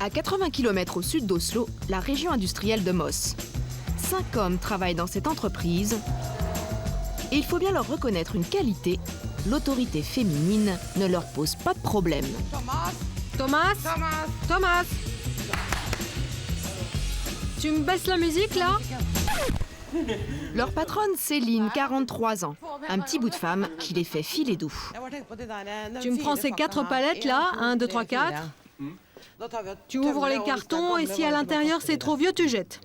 À 80 km au sud d'Oslo, la région industrielle de Moss. 5 hommes travaillent dans cette entreprise et il faut bien leur reconnaître une qualité, l'autorité féminine ne leur pose pas de problème. Thomas, tu me baisses la musique là? Leur patronne, c'est Lynn, 43 ans, un petit bout de femme qui les fait filer doux. Tu me prends ces 4 palettes là, 1, 2, 3, 4. Tu ouvres les cartons et si à l'intérieur c'est trop vieux, tu jettes.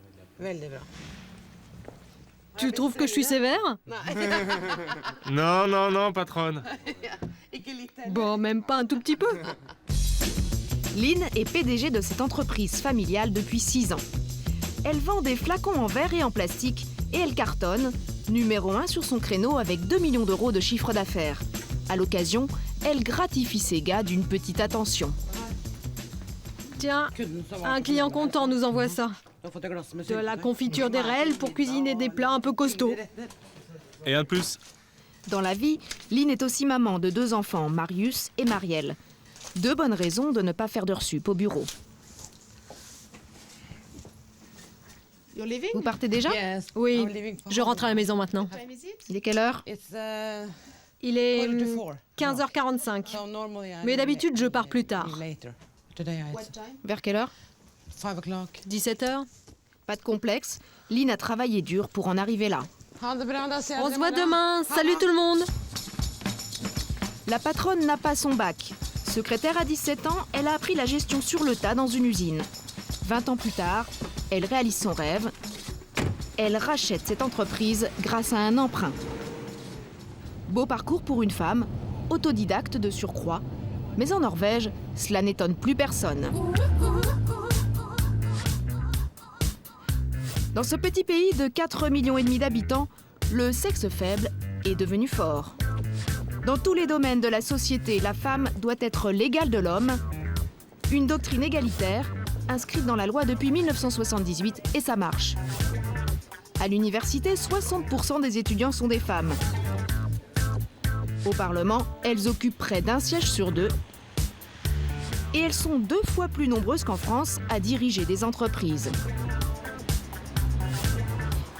Tu trouves que je suis sévère? Non, patronne. Bon, même pas un tout petit peu. Lynn est PDG de cette entreprise familiale depuis 6 ans. Elle vend des flacons en verre et en plastique et elle cartonne, numéro 1 sur son créneau avec 2 millions d'euros de chiffre d'affaires. À l'occasion, elle gratifie ses gars d'une petite attention. Tiens, un client content nous envoie ça. De la confiture d'érel pour cuisiner des plats un peu costauds. Et un de plus. Dans la vie, Lynn est aussi maman de 2 enfants, Marius et Marielle. 2 bonnes raisons de ne pas faire d'heures sup au bureau. Vous partez déjà? Oui, je rentre à la maison maintenant. Il est quelle heure? Il est 15h45. Mais d'habitude, je pars plus tard. Vers quelle heure? 17h. Pas de complexe, Lynn a travaillé dur pour en arriver là. On se voit demain. Salut tout le monde. La patronne n'a pas son bac. Secrétaire à 17 ans, elle a appris la gestion sur le tas dans une usine. 20 ans plus tard, elle réalise son rêve. Elle rachète cette entreprise grâce à un emprunt. Beau parcours pour une femme, autodidacte de surcroît. Mais en Norvège, cela n'étonne plus personne. Dans ce petit pays de 4,5 millions d'habitants, le sexe faible est devenu fort. Dans tous les domaines de la société, la femme doit être l'égale de l'homme. Une doctrine égalitaire, inscrite dans la loi depuis 1978, et ça marche. À l'université, 60% des étudiants sont des femmes. Au Parlement, elles occupent près d'un siège sur 2. Et elles sont 2 fois plus nombreuses qu'en France à diriger des entreprises.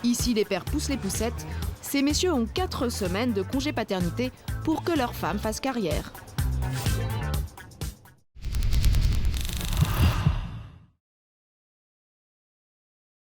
Ici, les pères poussent les poussettes. Ces messieurs ont 4 semaines de congé paternité pour que leurs femmes fassent carrière.